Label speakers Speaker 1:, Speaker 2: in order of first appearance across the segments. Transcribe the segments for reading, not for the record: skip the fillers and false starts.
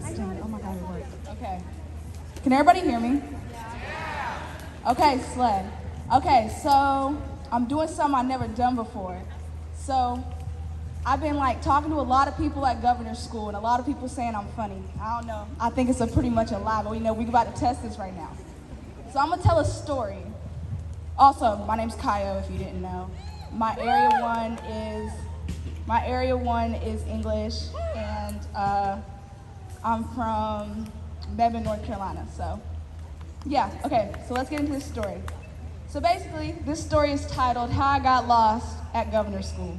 Speaker 1: Testing. Oh my God, it worked.
Speaker 2: Okay. Can everybody hear me? Okay, sled. Okay, so I'm doing something I've never done before. So I've been like talking to a lot of people at governor's school, and a lot of people saying I'm funny. I don't know. I think it's a pretty much a lie, but we're about to test this right now. So I'm gonna tell a story. Also, my name's Kayo, if you didn't know. My area one is English, and I'm from Mebane, North Carolina. So yeah, okay, so let's get into this story. So basically, this story is titled How I Got Lost at Governor's School.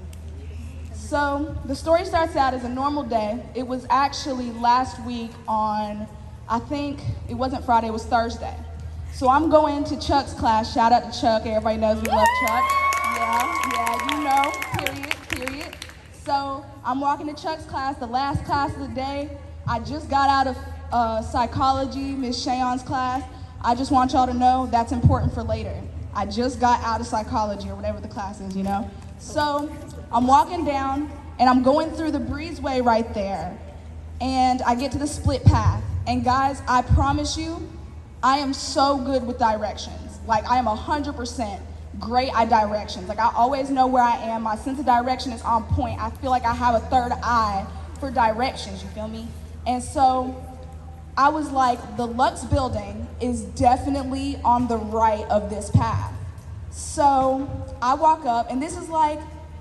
Speaker 2: So the story starts out as a normal day. It was actually last week on, I think it wasn't Friday, it was Thursday. So I'm going to Chuck's class. Shout out to Chuck. Everybody knows we love Chuck. Yeah, you know, period. So I'm walking to Chuck's class, the last class of the day. I just got out of psychology, Miss Shayon's class. I just want y'all to know that's important for later. I just got out of psychology or whatever the class is, you know? So I'm walking down and I'm going through the breezeway right there, and I get to the split path. And guys, I promise you, I am so good with directions. Like, I am 100% great at directions. Like, I always know where I am. My sense of direction is on point. I feel like I have a third eye for directions, you feel me? And so I was like, the Lux building is definitely on the right of this path. So I walk up, and this is like,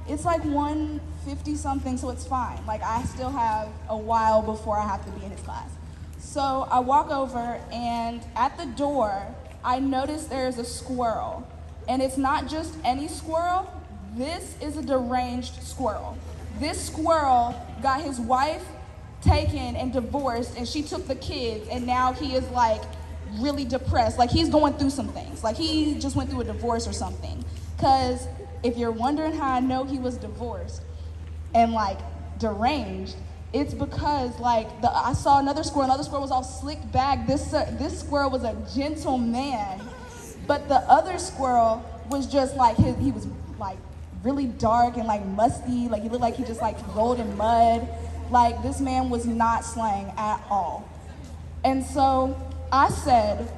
Speaker 2: it's like 1:50 something, so it's fine. Like, I still have a while before I have to be in his class. So I walk over, and at the door, I notice there's a squirrel. And it's not just any squirrel, this is a deranged squirrel. This squirrel got his wife taken and divorced, and she took the kids, and now he is like really depressed. Like, he's going through some things. Like, he just went through a divorce or something. Because if you're wondering how I know he was divorced and like deranged, it's because like I saw another squirrel was all slicked back. This squirrel was a gentleman, but the other squirrel was just like he was like really dark and like musty. Like, he looked like he just like rolled in mud. Like, this man was not slaying at all. And so I said,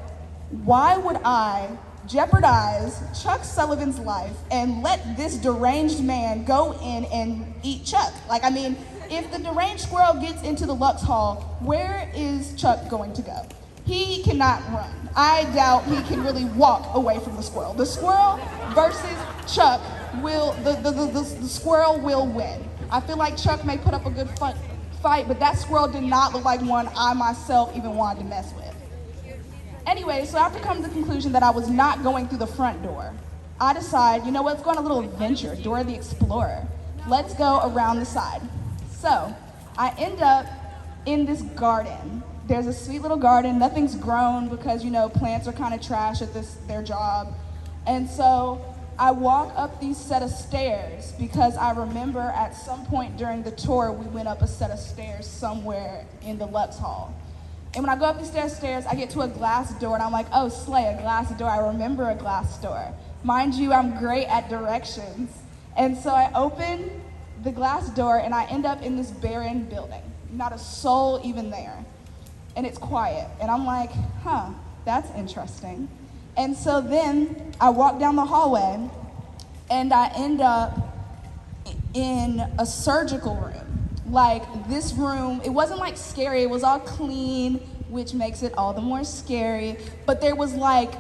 Speaker 2: why would I jeopardize Chuck Sullivan's life and let this deranged man go in and eat Chuck? Like, I mean, if the deranged squirrel gets into the Lux Hall, where is Chuck going to go? He cannot run. I doubt he can really walk away from the squirrel. The squirrel versus Chuck the squirrel will win. I feel like Chuck may put up a good fight, but that squirrel did not look like one I myself even wanted to mess with. Anyway, so after coming to the conclusion that I was not going through the front door, I decide, you know what, let's go on a little adventure, Dora the Explorer. Let's go around the side. So I end up in this garden. There's a sweet little garden. Nothing's grown because, you know, plants are kind of trash at their job. And so I walk up these set of stairs because I remember at some point during the tour, we went up a set of stairs somewhere in the Lux Hall. And when I go up these stairs, I get to a glass door, and I'm like, oh, slay, a glass door. I remember a glass door. Mind you, I'm great at directions. And so I open the glass door, and I end up in this barren building. Not a soul even there. And it's quiet. And I'm like, huh, that's interesting. And so then I walk down the hallway, and I end up in a surgical room. Like, this room, it wasn't like scary, it was all clean, which makes it all the more scary. But there was like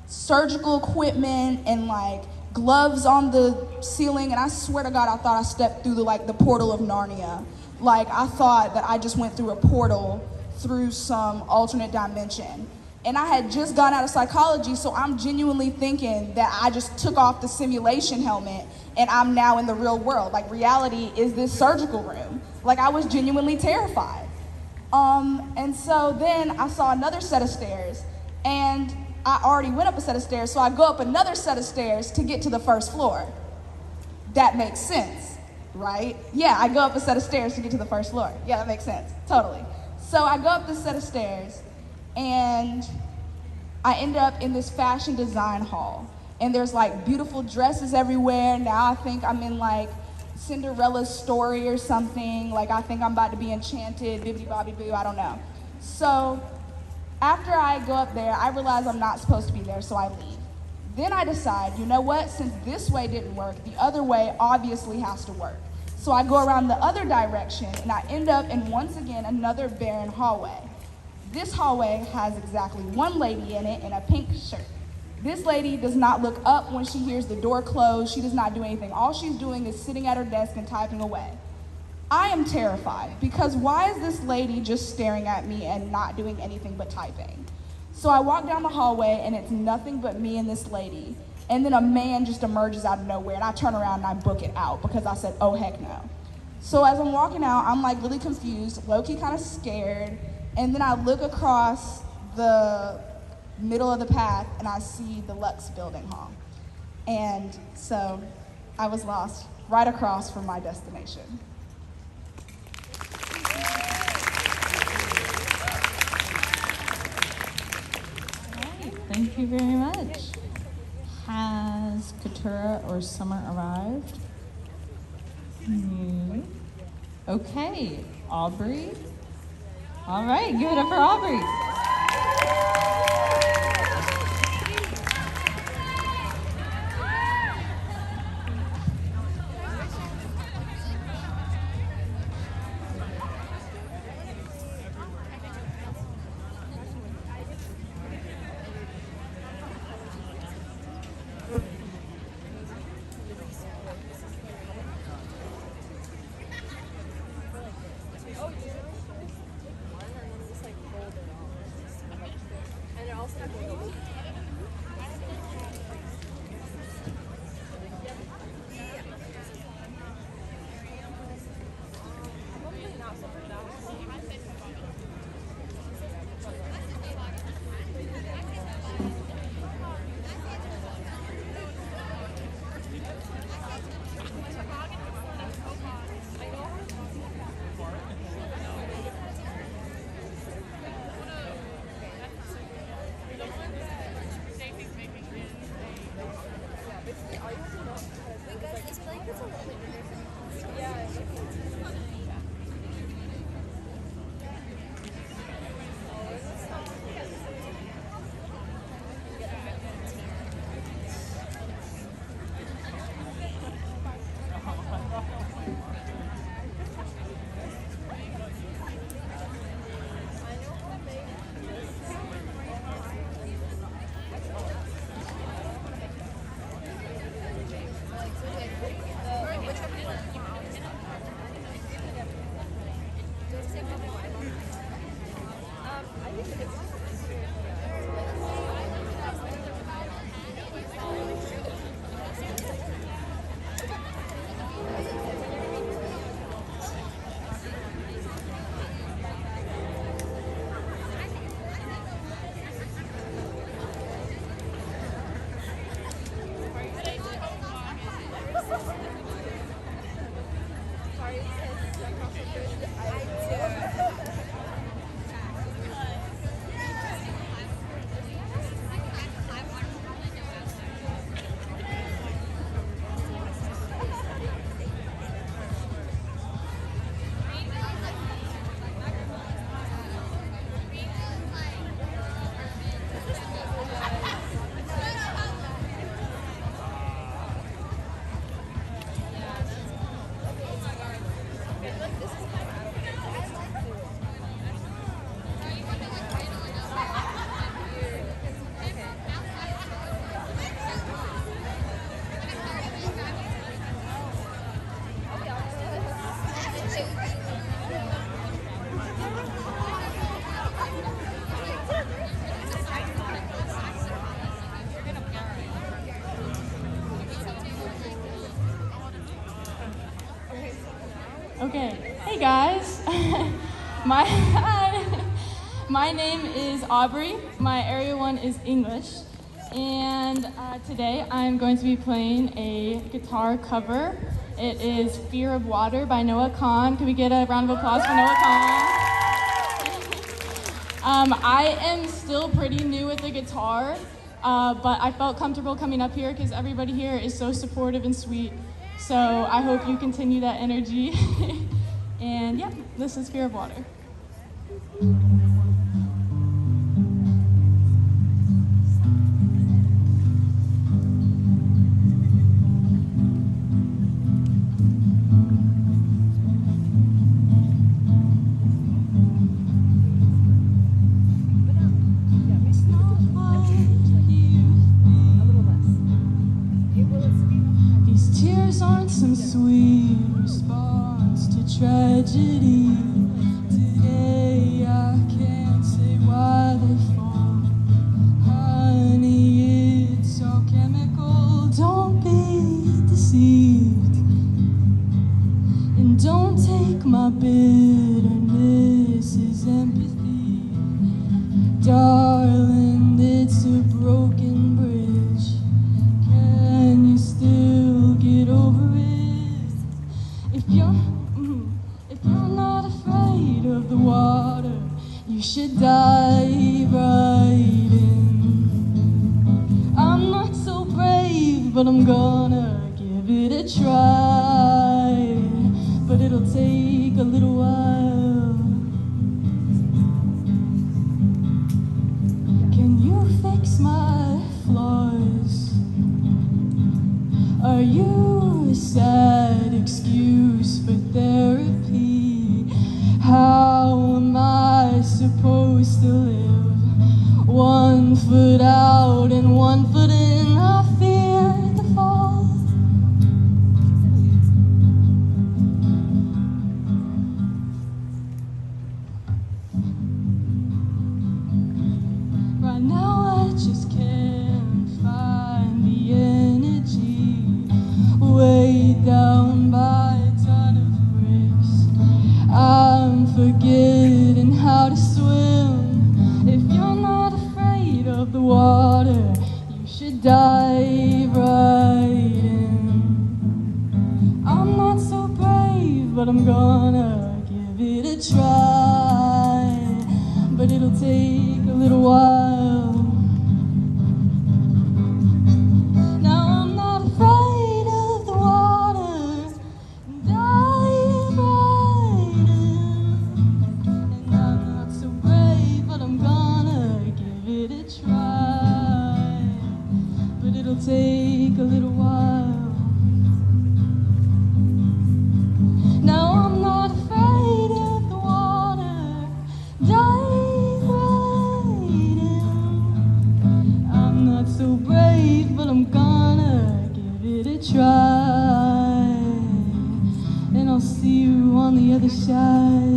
Speaker 2: surgical equipment and like gloves on the ceiling, and I swear to God, I thought I stepped through the portal of Narnia. Like, I thought that I just went through a portal through some alternate dimension. And I had just gotten out of psychology, so I'm genuinely thinking that I just took off the simulation helmet and I'm now in the real world. Like, reality is this surgical room. Like, I was genuinely terrified. And so then I saw another set of stairs, and I already went up a set of stairs, so I go up another set of stairs to get to the first floor. That makes sense, right? Yeah, I go up a set of stairs to get to the first floor. Yeah, that makes sense, totally. So I go up this set of stairs, and I end up in this fashion design hall. And there's like beautiful dresses everywhere. Now I think I'm in like Cinderella's story or something. Like, I think I'm about to be enchanted, bibbidi bobby boo, I don't know. So after I go up there, I realize I'm not supposed to be there, so I leave. Then I decide, you know what, since this way didn't work, the other way obviously has to work. So I go around the other direction, and I end up in, once again, another barren hallway. This hallway has exactly one lady in it in a pink shirt. This lady does not look up when she hears the door close. She does not do anything. All she's doing is sitting at her desk and typing away. I am terrified, because why is this lady just staring at me and not doing anything but typing? So I walk down the hallway, and it's nothing but me and this lady. And then a man just emerges out of nowhere, and I turn around and I book it out because I said, oh, heck no. So as I'm walking out, I'm like really confused, low-key kind of scared, and then I look across the middle of the path and I see the Lux building hall. And so I was lost right across from my destination.
Speaker 1: Thank you very much. Has Katura or Summer arrived? No. Okay, Aubrey. All right, give it up for Aubrey. Okay, hey guys. My name is Aubrey. My Area 1 is English. And today I'm going to be playing a guitar cover. It is Fear of Water by Noah Kahn. Can we get a round of applause for Noah Kahn? I am still pretty new with the guitar, but I felt comfortable coming up here because everybody here is so supportive and sweet. So I hope you continue that energy. And yeah, this is Fear of Water. These tears aren't some sweet response to tragedy. Today I can't say why they fall. Honey, it's all chemical. Don't be deceived. And don't take my bitterness as empathy. Darling, it's a broken bridge. Can you still get over it? If you're not afraid of the water, you should dive right in. I'm not so brave, but I'm gonna give it a try. But it'll take a little while. Can you fix my flaws? Are you a sad excuse for therapy? How am I supposed to live? 1 foot out and 1 foot in, I fear the fall. Right now I just can't find the energy. Weighed down by a ton of bricks. I'm forgetting how to swim. If you're not afraid of the water, you should dive right in. I'm not so brave, but I'm gonna give it a try. But it'll take a little while. Now I'm not afraid of the water. Dive right in. And I'm not so brave, but I'm gonna give it a try. But it'll take a little while. Now I'm not afraid of the water. Dive right in. I'm not so brave, but I'm gonna give it a try. And I'll see you on the other side.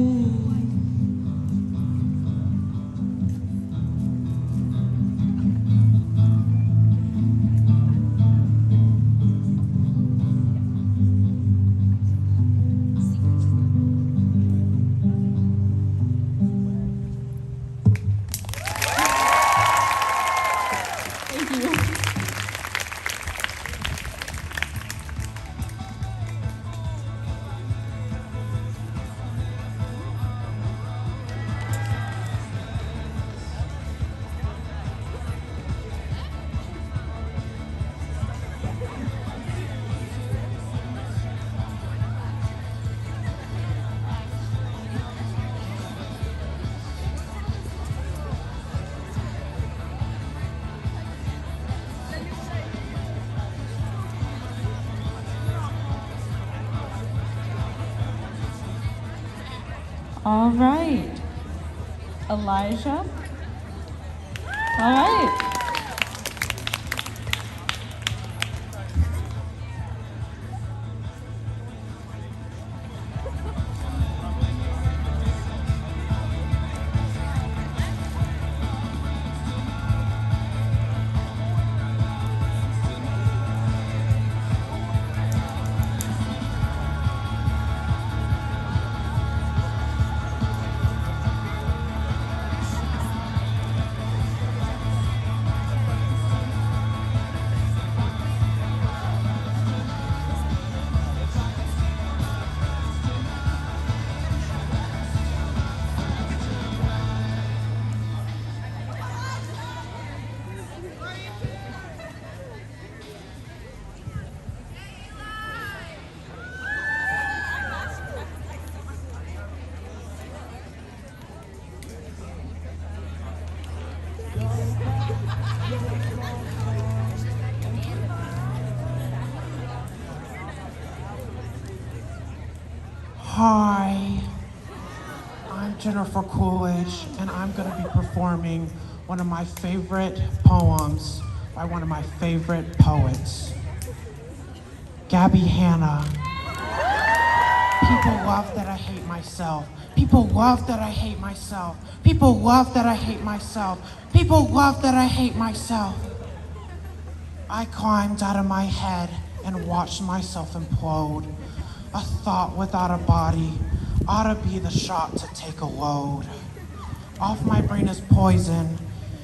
Speaker 1: Thank you. All right, Elijah. All right.
Speaker 3: Hi, I'm Jennifer Coolidge, and I'm gonna be performing one of my favorite poems by one of my favorite poets, Gabby Hanna. People love that I hate myself. People love that I hate myself. People love that I hate myself. People love that I hate myself. I climbed out of my head and watched myself implode. A thought without a body ought to be the shot to take a load. Off my brain is poison,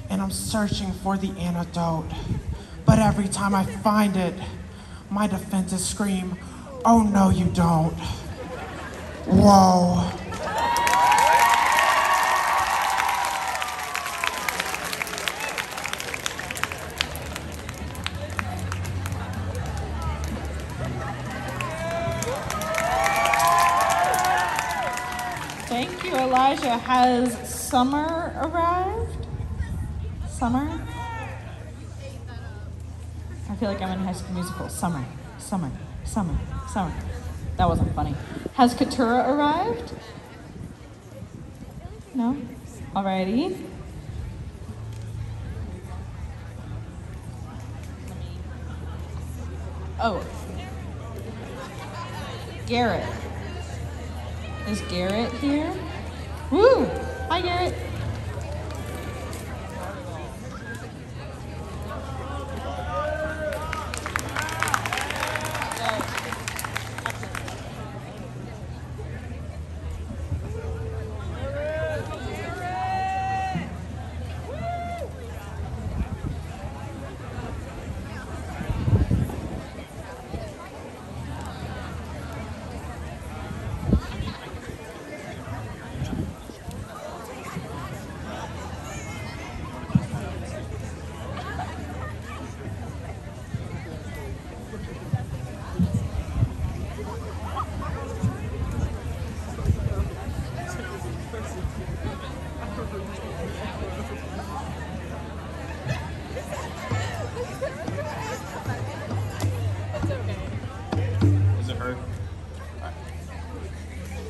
Speaker 3: and I'm searching for the antidote. But every time I find it, my defenses scream, oh no you don't. Whoa.
Speaker 1: Thank you, Elijah. Has summer arrived? Summer? I feel like I'm in High School Musical. Summer, summer, summer, summer. That wasn't funny. Has Katura arrived? No? Alrighty. Oh. Garrett. Is Garrett here? Woo! Hi, Garrett.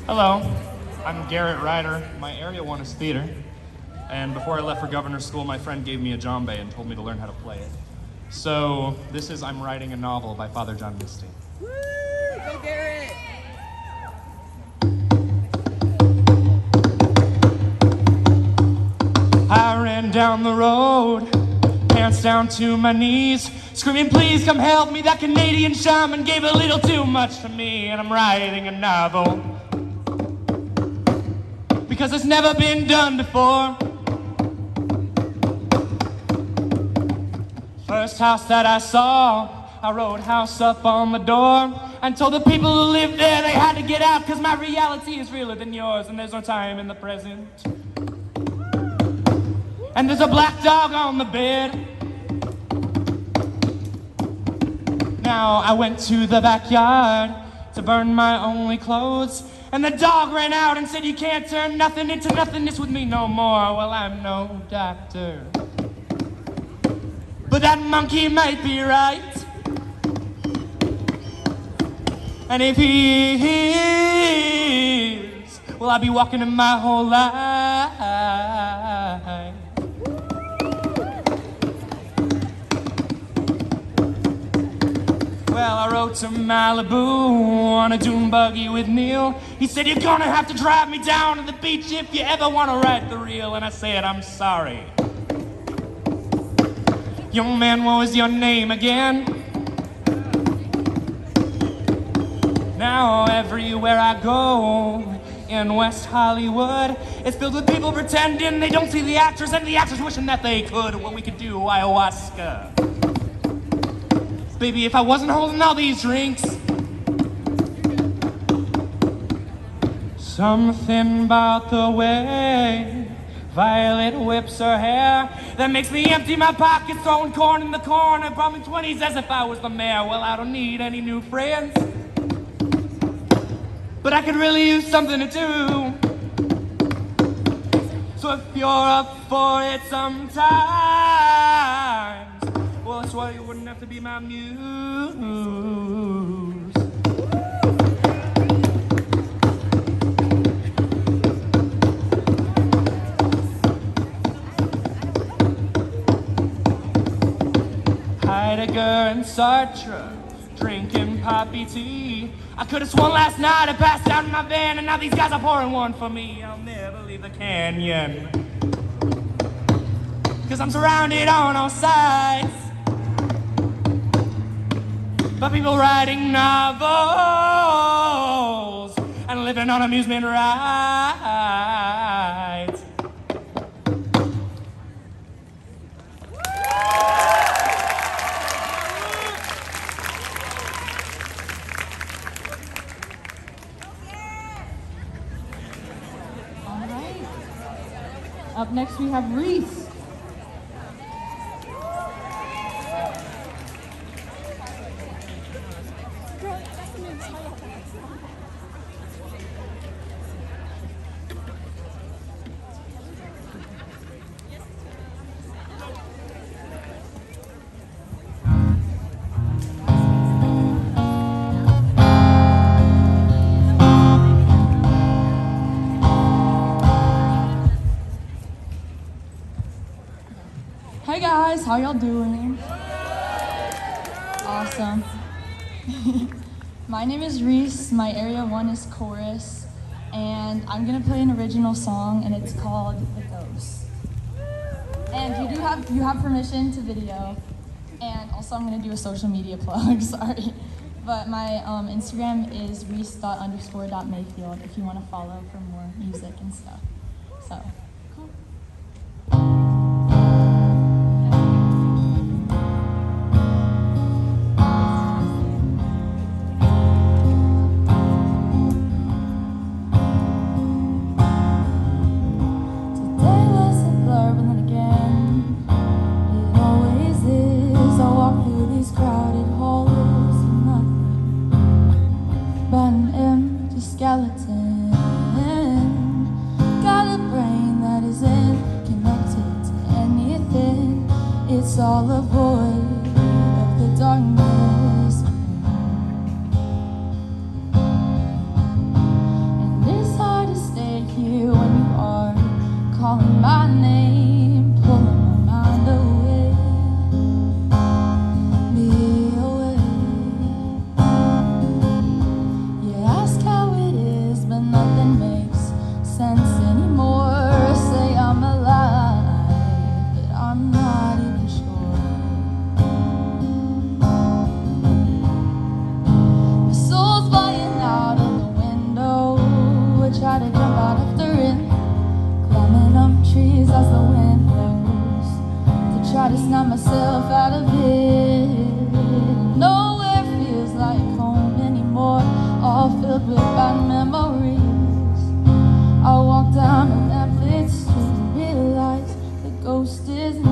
Speaker 4: Hello, I'm Garrett Ryder. My area one is theater. And before I left for governor's school, my friend gave me a djembe and told me to learn how to play it. So this is I'm Writing a Novel by Father John Misty.
Speaker 5: Woo! Go Garrett!
Speaker 4: I ran down the road, pants down to my knees, screaming, please come help me. That Canadian shaman gave a little too much to me, and I'm writing a novel. Because it's never been done before. First house that I saw, I wrote house up on the door and told the people who lived there they had to get out because my reality is realer than yours and there's no time in the present. And there's a black dog on the bed. Now I went to the backyard to burn my only clothes, and the dog ran out and said, you can't turn nothing into nothingness with me no more. Well, I'm no doctor, but that monkey might be right. And if he is, well, I'll be walking in my whole life. Well, I rode to Malibu on a dune buggy with Neil. He said, you're gonna have to drive me down to the beach if you ever wanna ride the reel. And I said, I'm sorry. Young man, what was your name again? Now everywhere I go in West Hollywood, it's filled with people pretending they don't see the actors and the actors wishing that they could. Well, we could do ayahuasca. Baby, if I wasn't holding all these drinks, something about the way Violet whips her hair that makes me empty my pockets, throwing corn in the corner, bumming 20s as if I was the mayor. Well, I don't need any new friends, but I could really use something to do. So if you're up for it sometimes, well, that's why you wouldn't have to be my muse. Heidegger and Sartre, drinking poppy tea. I could have sworn last night I passed out in my van, and now these guys are pouring one for me. I'll never leave the canyon, 'cause I'm surrounded on all sides by people writing novels and living on amusement rides.
Speaker 1: All right. Up next we have Reese. Hey guys, how y'all doing? Awesome. My name is Reese, my area 1 is chorus, and I'm gonna play an original song, and it's called The Ghost. And you have permission to video, and also I'm gonna do a social media plug, sorry. But my Instagram is reese._.mayfield if you wanna follow for more music and stuff. So, cool.
Speaker 6: Skeleton, got a brain that isn't connected to anything. It's all a void of the darkness, and it's hard to stay here when you are calling my name, pulling my mind away, me away. You ask how but nothing makes sense anymore. Say I'm alive, but I'm not even sure. My soul's flying out of the window. I try to jump out after it, climbing up trees as the wind blows, to try to snap myself out of it. Nowhere feels like home anymore, all filled with bad memories. I walk down a lamplit street and realize the ghost is me.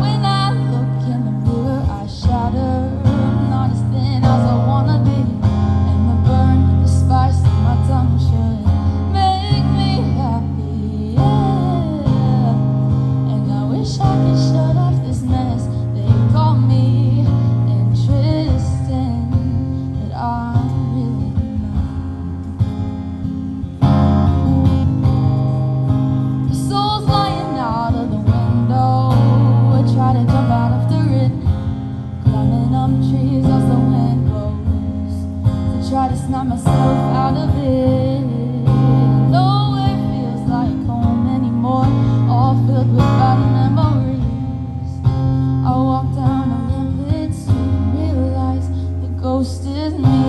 Speaker 6: When I look in the mirror, I shatter. I'm not as thin as I wanna be, and the burn, the spice of my tongue should make me happy, yeah. And I wish I could shut off this mess they call me interesting, but I'm really not. The soul's flying out of the window. I try to jump out after it, climbing up trees as the wind blows, to try to snap myself out of it. Nowhere feels like home anymore, all filled with bad memories. I walk down a lamplit street and realize the ghost is me.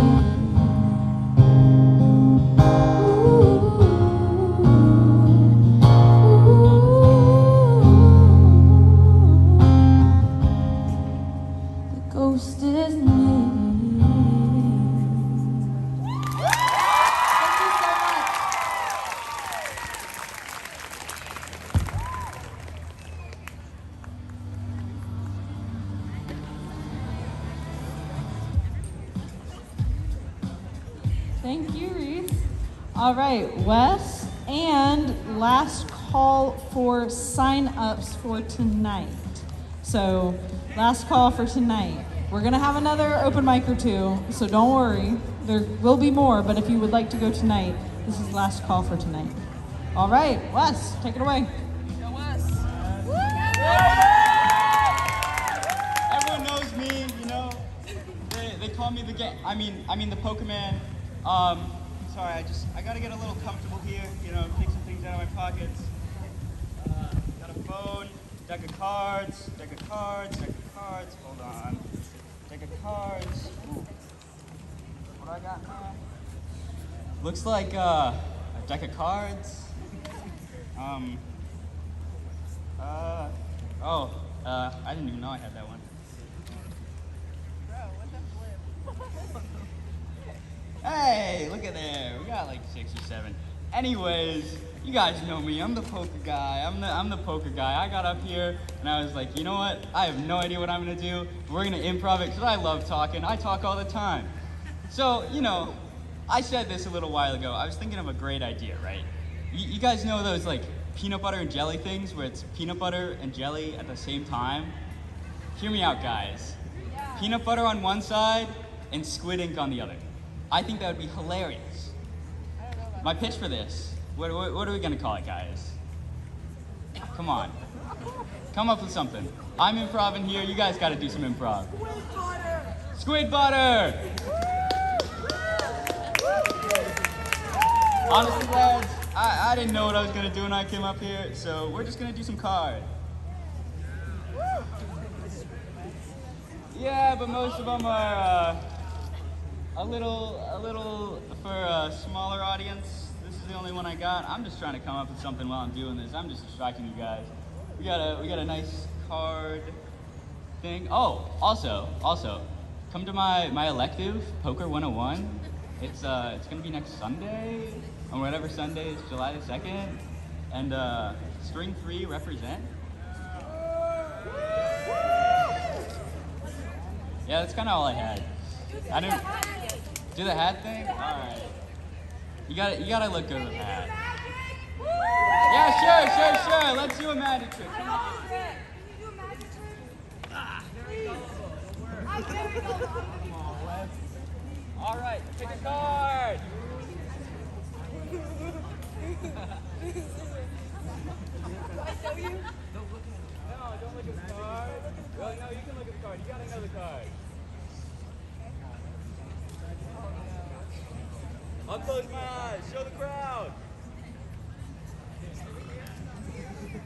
Speaker 6: The ghost is me.
Speaker 1: Thank you, Reese. All right, Wes, and last call for sign-ups for tonight. So, last call for tonight.
Speaker 7: We're gonna have another open mic or two, so don't worry. There will be more, but if you would like to go tonight, this is last call for tonight. All right, Wes, take it away.
Speaker 8: Everyone knows me, you know. They call me the the Pokemon. Sorry, I gotta get a little comfortable here, you know, take some things out of my pockets. Got a phone, deck of cards. Hold on. Deck of cards. Ooh. What do I got now? Looks like a deck of cards. I didn't even know I had that one. Hey, look at there. We got like 6 or 7. Anyways, you guys know me. I'm the poker guy. I'm the poker guy. I got up here and I was like, you know what? I have no idea what I'm gonna do. We're gonna improv it because I love talking. I talk all the time. So, you know, I said this a little while ago. I was thinking of a great idea, right? You guys know those like peanut butter and jelly things where it's peanut butter and jelly at the same time? Hear me out, guys. Peanut butter on one side and squid ink on the other. I think that would be hilarious. My pitch for this, what are we gonna call it, guys? Come on. Come up with something. I'm improv here, you guys gotta do some improv. Squid butter! Honestly, lads, I didn't know what I was gonna do when I came up here, so we're just gonna do some cards. Yeah, but most of them are a little for a smaller audience. This is the only one I got. I'm just trying to come up with something while I'm doing this. I'm just distracting you guys. We got a nice card thing. Oh, also, come to my elective, Poker 101. It's gonna be next Sunday, on whatever Sunday is July the 2nd, and string 3 represent. Yeah, that's kind of all I had. I didn't do the hat thing. All right, you gotta look good with hat. Yeah, sure. Let's do a magic trick. Come on. All right, pick a card. No, don't look at the card. Well, no, you can look at the card. You gotta know the card. I'll close my eyes. Show the crowd.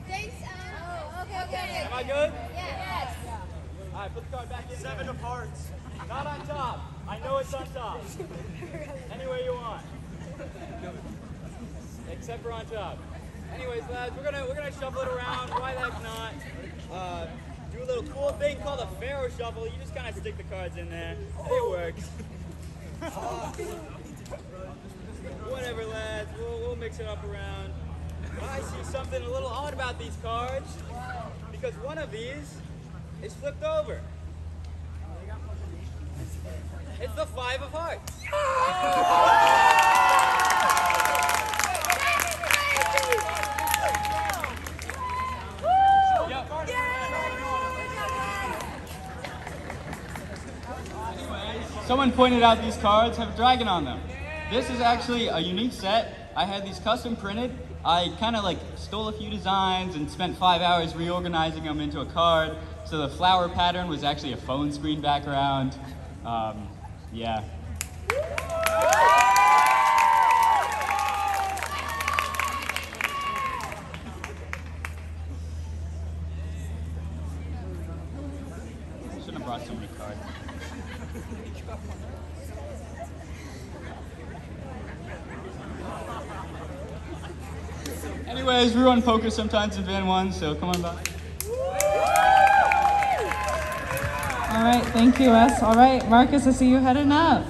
Speaker 9: Thanks. Okay.
Speaker 8: Am I good?
Speaker 9: Yes.
Speaker 8: All right, put the card back in. 7 of hearts. Not on top. I know it's on top. Anywhere you want. Except for on top. Anyways, lads, we're gonna shuffle it around. Why the heck not? Do a little cool thing called a Pharaoh shuffle. You just kind of stick the cards in there. It works. Whatever, lads. We'll mix it up around. I see something a little odd about these cards because one of these is flipped over. It's the 5 of hearts. Someone pointed out these cards have a dragon on them. This is actually a unique set. I had these custom printed. I kind of like stole a few designs and spent 5 hours reorganizing them into a card. So the flower pattern was actually a phone screen background. Yeah. Shouldn't have brought so many cards. Anyways, we run poker sometimes in Van 1, so come on by.
Speaker 7: All right, thank you, Wes. All right, Marcus, I see you heading up.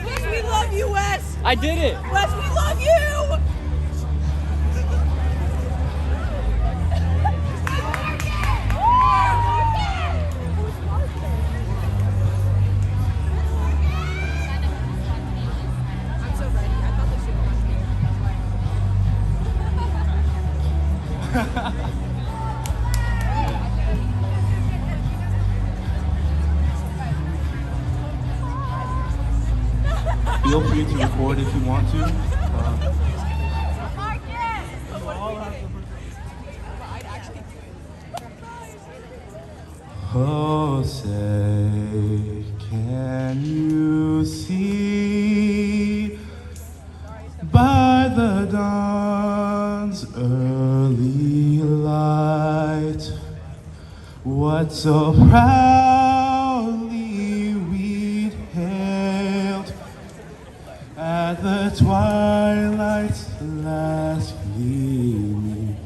Speaker 5: Wes, we love you, Wes.
Speaker 8: I did it!
Speaker 5: Wes, we love you.
Speaker 10: Feel free to record if you want to. Oh, say, can you see by the dawn's early light what so proudly we'd hailed at the twilight's last gleaming,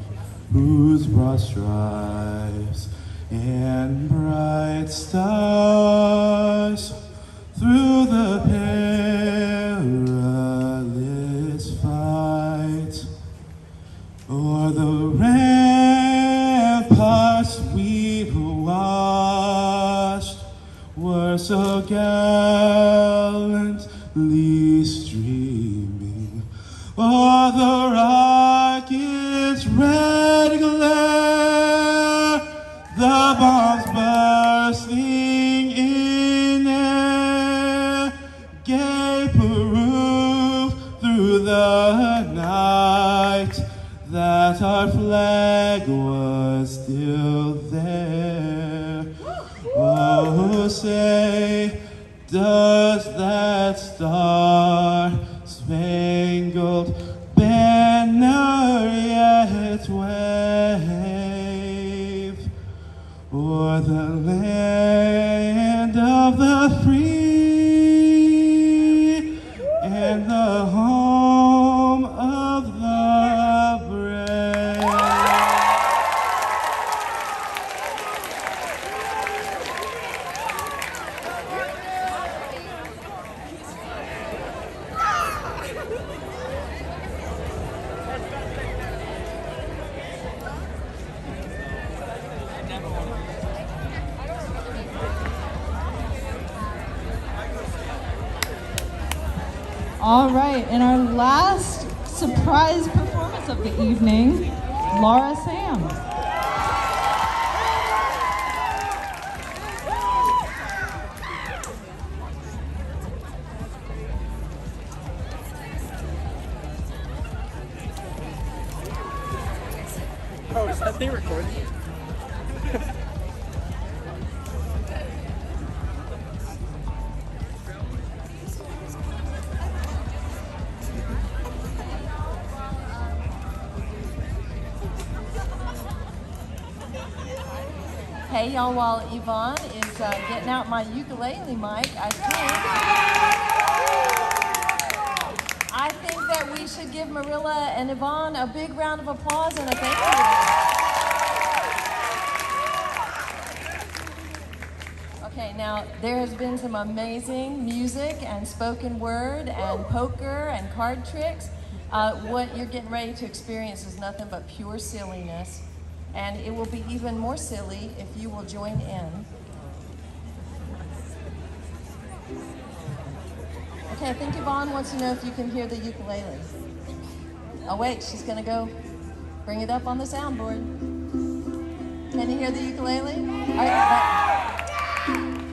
Speaker 10: whose broad stripes and bright stars through the perilous fight o'er the ramparts we watched were so gallantly streaming o'er the rocket's red glare, the bombs bursting in air gave proof through the night that our flag was still there. Oh, say, does that star-spangled banner yet wave o'er the land of the free and the home of the brave?
Speaker 7: All right, and our last surprise performance of the evening, Laura Sam.
Speaker 11: Oh, is that thing recording?
Speaker 12: Hey y'all, while Yvonne is getting out my ukulele mic, I think that we should give Marilla and Yvonne a big round of applause and a thank you. Okay, now there has been some amazing music and spoken word and poker and card tricks. What you're getting ready to experience is nothing but pure silliness. And it will be even more silly if you will join in. Okay, I think Yvonne wants to know if you can hear the ukulele. Oh wait, she's gonna go bring it up on the soundboard. Can you hear the ukulele?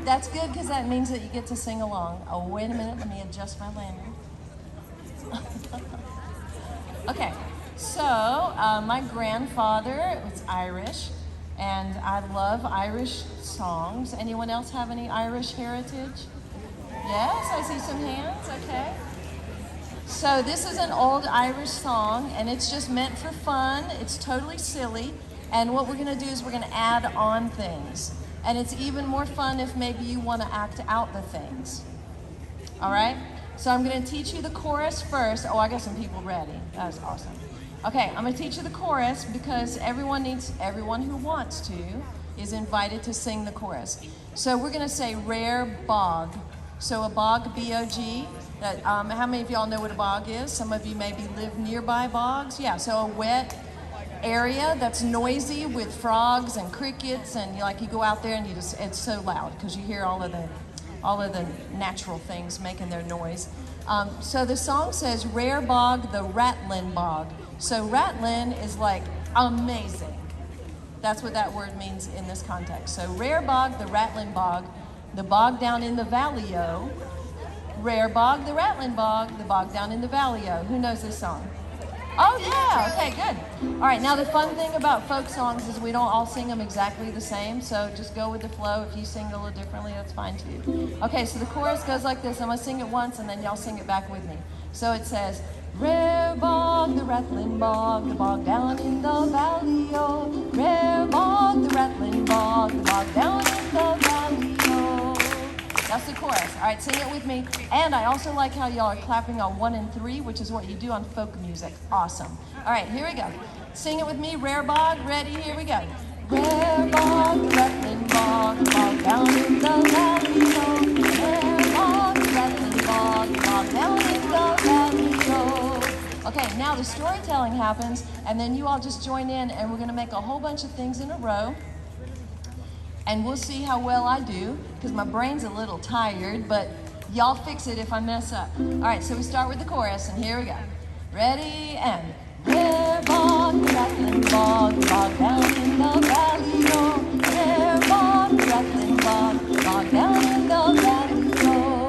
Speaker 12: That's good because that means that you get to sing along. Oh, wait a minute, let me adjust my lanyard. Okay. So, my grandfather was Irish, and I love Irish songs. Anyone else have any Irish heritage? Yes, I see some hands, okay. So this is an old Irish song, and it's just meant for fun. It's totally silly, and what we're gonna do is we're gonna add on things. And it's even more fun if maybe you wanna act out the things. All right? So I'm gonna teach you the chorus first. Oh, I got some people ready. That was awesome. Okay, I'm gonna teach you the chorus because everyone who wants to is invited to sing the chorus. So we're gonna say rare bog. So a bog, B-O-G. How many of y'all know what a bog is? Some of you maybe live nearby bogs. Yeah, so a wet area that's noisy with frogs and crickets, and you go out there and it's so loud because you hear all of the natural things making their noise. So the song says, rare bog, the rattling bog. So rattling is like amazing. That's what that word means in this context. So rare bog, the rattling bog, the bog down in the valley-o. Rare bog, the rattling bog, the bog down in the valley-o. Who knows this song? Oh yeah, okay, good. All right, now the fun thing about folk songs is we don't all sing them exactly the same, so just go with the flow. If you sing a little differently, that's fine too. Okay, so the chorus goes like this. I'm gonna sing it once and then y'all sing it back with me. So it says, rare bog, the rattling bog, the bog down in the valley-o. Rare bog, the rattling bog, the bog down in the valley-o. That's the chorus. All right, sing it with me. And I also like how y'all are clapping on 1 and 3, which is what you do on folk music. Awesome. All right, here we go. Sing it with me. Rare bog. Ready? Here we go. Rare bog, rattling bog, bog down in the valley-o. Rare bog, rattling bog, bog down in the valley-o. Okay, now the storytelling happens, and then you all just join in, and we're going to make a whole bunch of things in a row. And we'll see how well I do, because my brain's a little tired, but y'all fix it if I mess up. All right, so we start with the chorus, and here we go. Ready, and rare bog, rattling bog, bog down in the valley-o. Rare bog, rattling bog, bog down in the valley-o.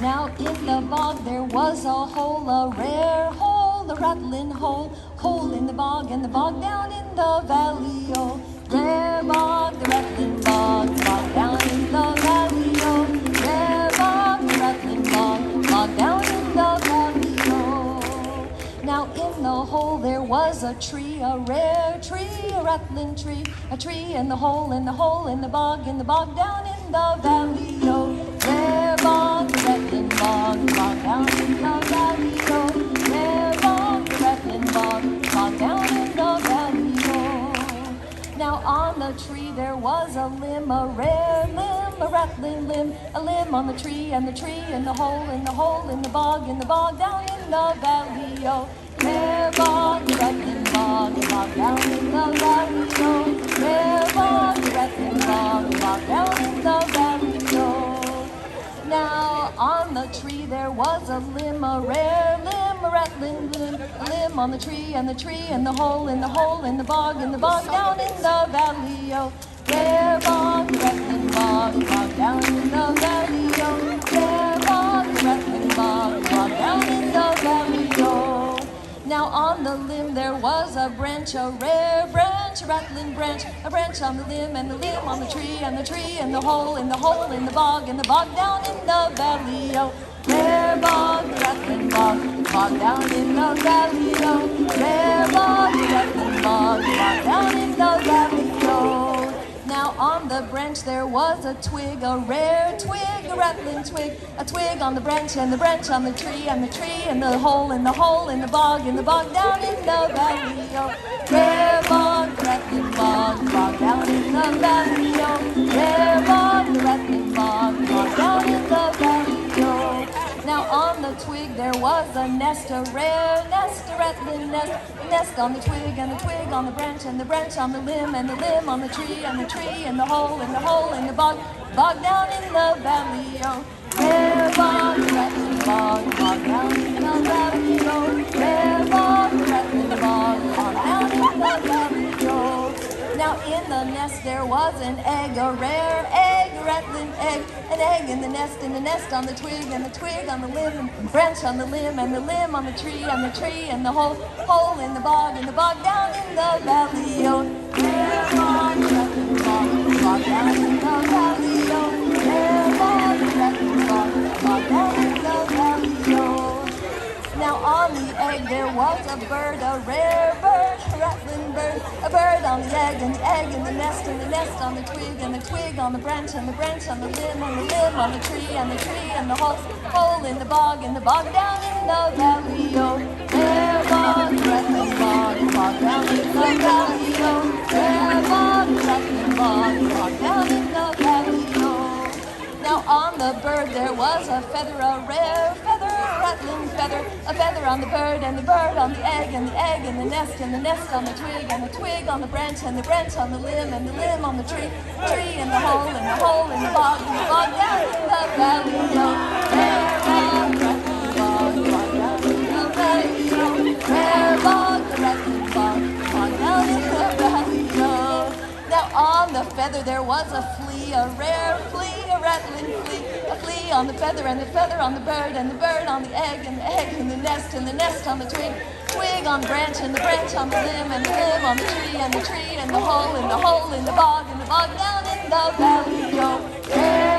Speaker 12: Now in the bog there was a hole, a rare hole, a rattling hole, hole in the bog, and the bog down in the valley-o. Rare bog, the rattling bog, bog down in the valley-o. Rare bog, the rattling bog, bog down in the valley-o. Now in the hole there was a tree, a rare tree, a rattling tree, a tree in the hole, in the hole, in the bog down in the valley-o. Rare bog, the rattling bog, bog down in the valley-o. Rare bog, the rattling bog, bog down in the valley-o. Now on the tree there was a limb, a rare limb, a rattling limb, a limb on the tree, and the tree in the hole, in the hole, in the bog down in the valley-o. Rare bog, the rattling bog down in the valley-o. Rare bog, the rattling bog down in the valley-o. Now on the tree there was a limb, a rare limb, a rattling limb, a limb on the tree, and the tree in the hole, in the hole, in the bog down in the valley-o. Rare bog, the rattling bog down in the valley-o. Rare bog, the rattling bog down in the valley-o. Now on the limb there was a branch, a rare branch, a rattling branch, a branch on the limb, and the limb on the tree, and the tree in the hole, in the hole, in the bog down in the valley-o. Rare bog, the rattling bog down in the valley-o. Rare bog, the rattling bog down in the valley-o. Now on the branch there was a twig, a rare twig, a rattling twig, a twig on the branch, and the branch on the tree, and the tree in the hole, in the hole, in the bog down in the valley-o. Rare bog, the rattling bog down in the valley-o. Rare bog, the rattling bog down in the valley-o. Now on the twig there was a nest, a rare nest, a rattling nest, a nest on the twig, and the twig on the branch, and the branch on the limb, and the limb on the tree, and the tree in the hole, in the hole, in the bog down in the valley-o. Rare bog, the rattling bog down in the valley-o. Rare bog, the rattling bog down in the valley-o. Now in the nest there was an egg, a rare egg, a rattling egg, an egg in the nest on the twig, and the twig on the limb, and branch on the limb, and the limb on the tree, and the tree in the hole, hole in the bog down in the valley-o. Rare bog, the rattling bog down in the valley-o. Rare bog, the rattling bog down in the valley-o. Now on the egg there was a bird, a rare bird, a rattling bird, a bird on the egg, and the egg in the nest on the twig, and the twig on the branch, and the branch on the limb, and the limb on the tree, and the tree in the hole, hole in the bog down in the valley-o. Rare bog, rattling bog down in the valley-o. Rare bog, rattling bog down in the valley-o. Now on the bird there was a feather, a rare feather, a rattling feather, a feather on the bird, and the bird on the egg, and the egg in the nest on the twig, and the twig on the branch, and the branch on the limb, and the limb on the tree, tree in the hole, in the hole, in the bog down in the valley-o. Rare bog, rattling bog down in the valley-o. Rare bog, On the feather there was a flea, a rare flea, a rattling flea. A flea on the feather, and the feather on the bird, and the bird on the egg, and the egg in the nest, and the nest on the twig. Twig on the branch, and the branch on the limb, and the limb on the tree, and the tree, and the hole in the hole in the bog down in the valley. Go.